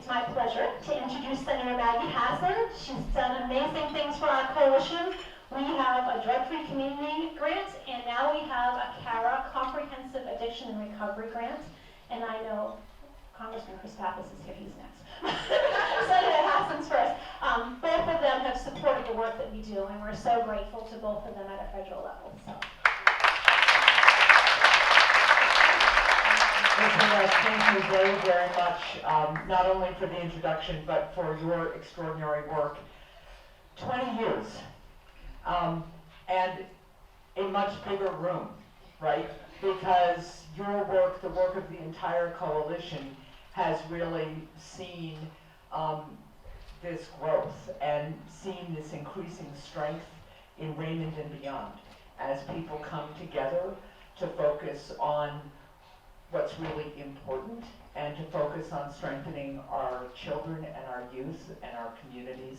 It's my pleasure to introduce Senator Maggie Hassen. She's done amazing things for our coalition. We have a drug-free community grant, and now we have a CARA, Comprehensive Addiction and Recovery Grant. And I know Congressman Chris Pappas is here, he's next. Senator Hassen's first. Both of them have supported the work that we do, and we're so grateful to both of them at a federal level. So. Thank you very, very much, not only for the introduction, but for your extraordinary work. 20 years, and a much bigger room, right? Because your work, the work of the entire coalition, has really seen this growth and seen this increasing strength in Raymond and beyond as people come together to focus on what's really important and to focus on strengthening our children and our youth and our communities,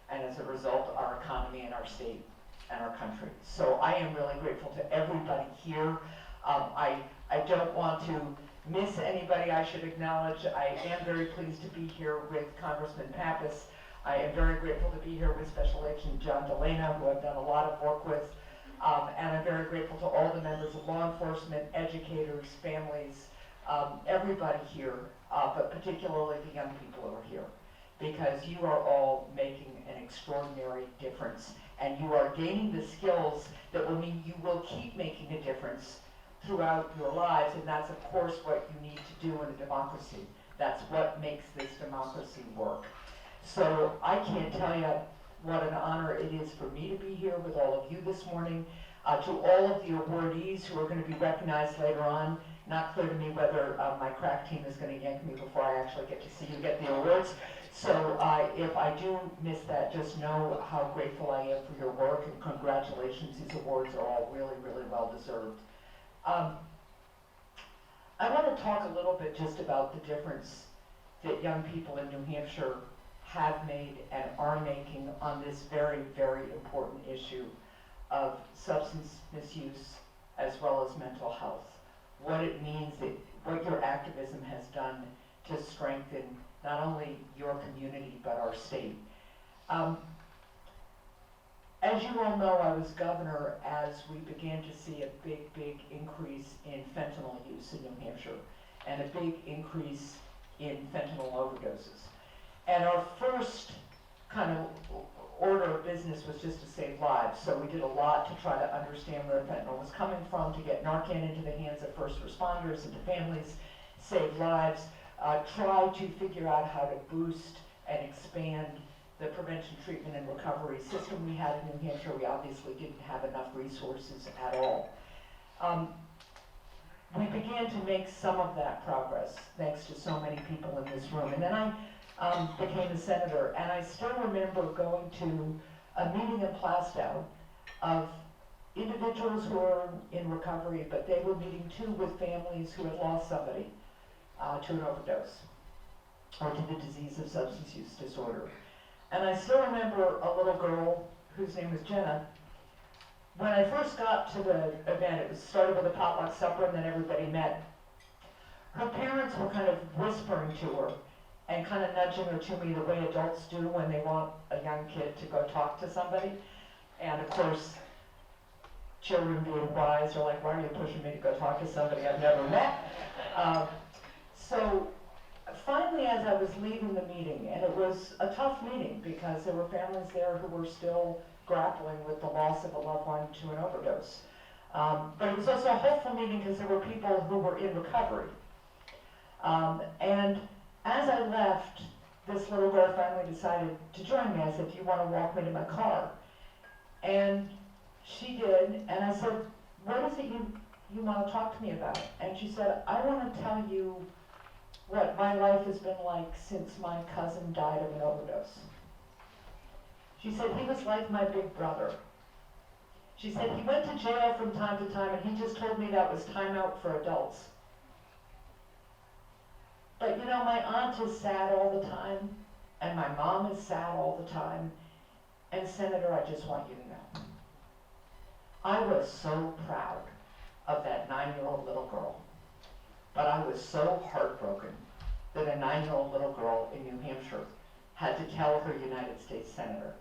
and as a result, our economy and our state and our country. So I am really grateful to everybody here. I don't want to miss anybody. I should acknowledge I am very pleased to be here with Congressman Pappas. I am very grateful to be here with Special Agent John Delana, who I've done a lot of work with. And I'm very grateful to all the members of law enforcement, educators, families, everybody here, but particularly the young people over here, because you are all making an extraordinary difference, and you are gaining the skills that will mean you will keep making a difference throughout your lives, and that's of course what you need to do in a democracy. That's what makes this democracy work. So I can't tell you what an honor it is for me to be here with all of you this morning. To all of the awardees who are going to be recognized later on, not clear to me whether my crack team is going to yank me before I actually get to see you get the awards. So if I do miss that, just know how grateful I am for your work, and congratulations. These awards are all really, really well deserved. I want to talk a little bit just about the difference that young people in New Hampshire have made and are making on this very, very important issue of substance misuse as well as mental health. What it means, what your activism has done to strengthen not only your community but our state. As you all know, I was governor as we began to see a big, big increase in fentanyl use in New Hampshire and a big increase in fentanyl overdoses. And our first kind of order of business was just to save lives. So we did a lot to try to understand where fentanyl was coming from, to get Narcan into the hands of first responders and to families, save lives, try to figure out how to boost and expand the prevention, treatment, and recovery system we had in New Hampshire. We obviously didn't have enough resources at all. We began to make some of that progress thanks to so many people in this room. And then I became a senator, and I still remember going to a meeting in Plastow of individuals who were in recovery, but they were meeting too with families who had lost somebody to an overdose or to the disease of substance use disorder. And I still remember a little girl whose name was Jenna. When I first got to the event, it was started with a potluck supper and then everybody met. Her parents were kind of whispering to her and kind of nudging her to me the way adults do when they want a young kid to go talk to somebody. And of course, children being wise are like, why are you pushing me to go talk to somebody I've never met? So finally, as I was leaving the meeting, and it was a tough meeting because there were families there who were still grappling with the loss of a loved one to an overdose. But it was also a hopeful meeting because there were people who were in recovery. And as I left, this little girl finally decided to join me. I said, do you want to walk me to my car? And she did, and I said, what is it you want to talk to me about? And she said, I want to tell you what my life has been like since my cousin died of an overdose. She said, he was like my big brother. She said, he went to jail from time to time, and he just told me that was time out for adults. But you know, my aunt is sad all the time, and my mom is sad all the time, and Senator, I just want you to know, I was so proud of that 9-year-old little girl, but I was so heartbroken that a 9-year-old little girl in New Hampshire had to tell her United States Senator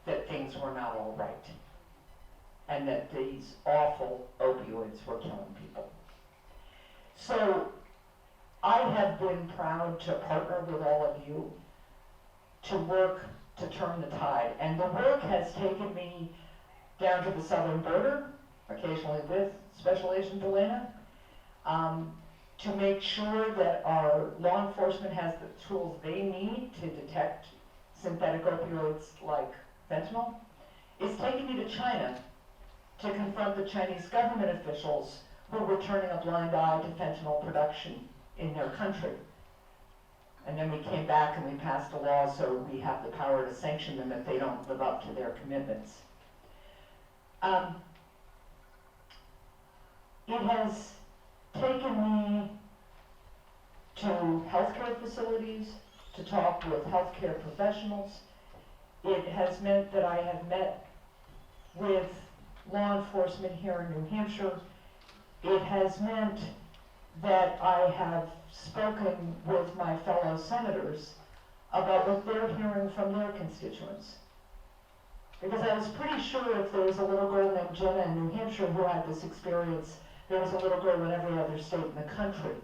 that things were not all right and that these awful opioids were killing people. So I have been proud to partner with all of you to work to turn the tide. And the work has taken me down to the southern border, occasionally with Special Agent Delana, to make sure that our law enforcement has the tools they need to detect synthetic opioids like fentanyl. It's taken me to China to confront the Chinese government officials who were turning a blind eye to fentanyl production in their country. And then we came back and we passed a law so we have the power to sanction them if they don't live up to their commitments. It has taken me to healthcare facilities to talk with healthcare professionals. It has meant that I have met with law enforcement here in New Hampshire. It has meant that I have spoken with my fellow senators about what they're hearing from their constituents. Because I was pretty sure if there was a little girl named Jenna in New Hampshire who had this experience, there was a little girl in every other state in the country,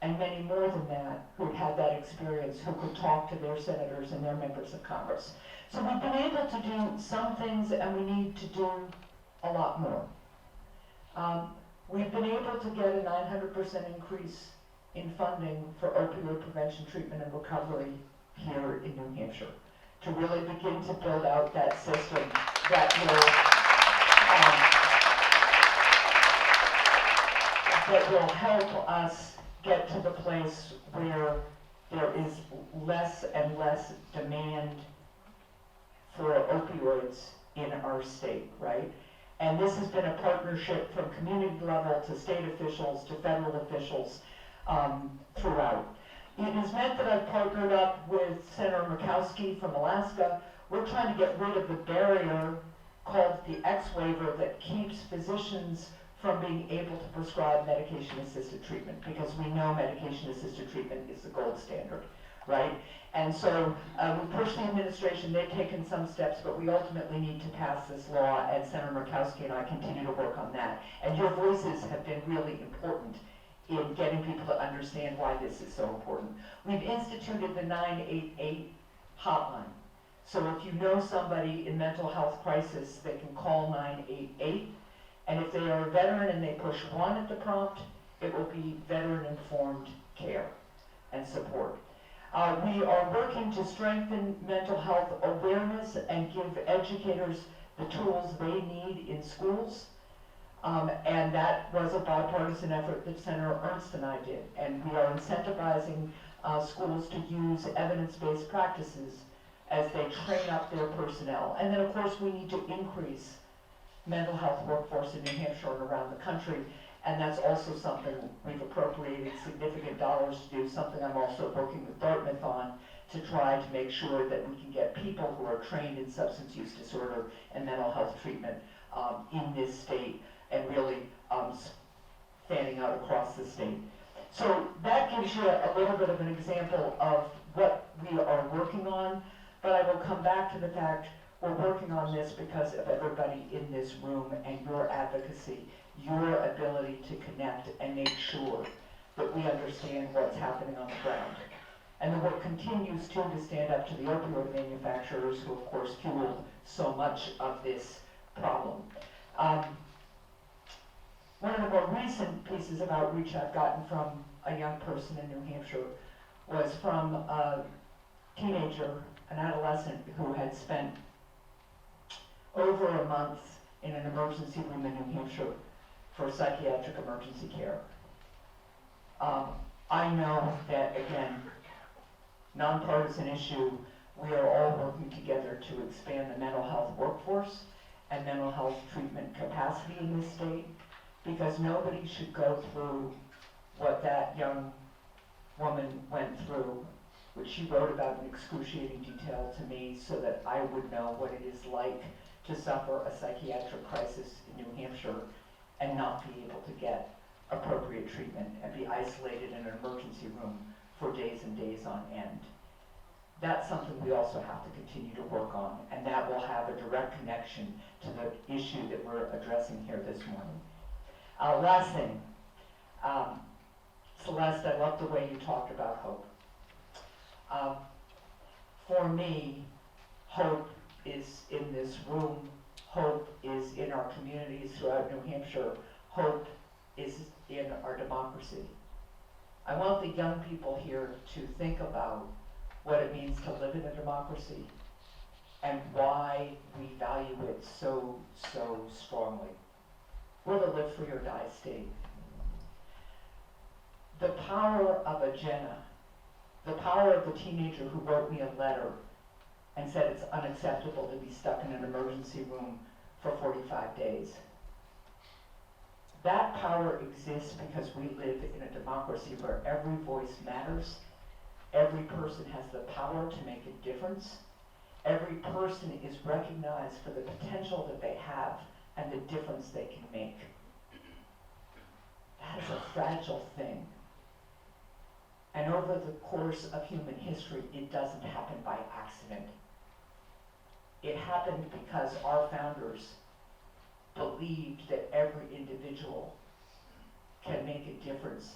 and many more than that, who'd had that experience, who could talk to their senators and their members of Congress. So we've been able to do some things, and we need to do a lot more. We've been able to get a 900% increase in funding for opioid prevention, treatment, and recovery here in New Hampshire to really begin to build out that system that will help us get to the place where there is less and less demand for opioids in our state, right? And this has been a partnership from community level to state officials to federal officials throughout. It has meant that I've partnered up with Senator Murkowski from Alaska. We're trying to get rid of the barrier called the X waiver that keeps physicians from being able to prescribe medication-assisted treatment, because we know medication-assisted treatment is the gold standard, right? And so we pushed the administration, they've taken some steps, but we ultimately need to pass this law, and Senator Murkowski and I continue to work on that. And your voices have been really important in getting people to understand why this is so important. We've instituted the 988 hotline. So if you know somebody in mental health crisis, they can call 988. And if they are a veteran and they push 1 at the prompt, it will be veteran-informed care and support. We are working to strengthen mental health awareness and give educators the tools they need in schools. And that was a bipartisan effort that Senator Ernst and I did. And we are incentivizing schools to use evidence-based practices as they train up their personnel. And then, of course, we need to increase mental health workforce in New Hampshire and around the country, and that's also something we've appropriated significant dollars to do, something I'm also working with Dartmouth on to try to make sure that we can get people who are trained in substance use disorder and mental health treatment in this state and really fanning out across the state. So that gives you a little bit of an example of what we are working on, but I will come back to the fact we're working on this because of everybody in this room and your advocacy, your ability to connect and make sure that we understand what's happening on the ground. And the work continues to stand up to the opioid manufacturers who, of course, fueled so much of this problem. One of the more recent pieces of outreach I've gotten from a young person in New Hampshire was from a teenager, an adolescent who had spent over a month in an emergency room in New Hampshire for psychiatric emergency care. I know that, again, nonpartisan issue, we are all working together to expand the mental health workforce and mental health treatment capacity in this state, because nobody should go through what that young woman went through, which she wrote about in excruciating detail to me so that I would know what it is like to suffer a psychiatric crisis in New Hampshire and not be able to get appropriate treatment and be isolated in an emergency room for days and days on end. That's something we also have to continue to work on, and that will have a direct connection to the issue that we're addressing here this morning. Last thing, Celeste, I love the way you talked about hope. For me, hope is in this room, hope is in our communities throughout New Hampshire, hope is in our democracy. I want the young people here to think about what it means to live in a democracy and why we value it so, so strongly. We're the live free or die state. The power of a Jenna, the power of the teenager who wrote me a letter and said it's unacceptable to be stuck in an emergency room for 45 days. That power exists because we live in a democracy where every voice matters. Every person has the power to make a difference. Every person is recognized for the potential that they have and the difference they can make. That is a fragile thing. And over the course of human history, it doesn't happen by accident. It happened because our founders believed that every individual can make a difference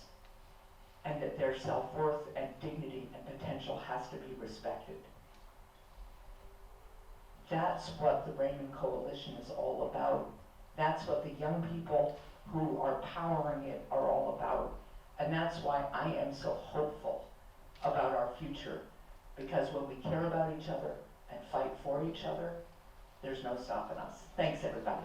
and that their self-worth and dignity and potential has to be respected. That's what the Raymond Coalition is all about. That's what the young people who are powering it are all about. And that's why I am so hopeful about our future. Because when we care about each other and fight for each other, there's no stopping us. Thanks, everybody.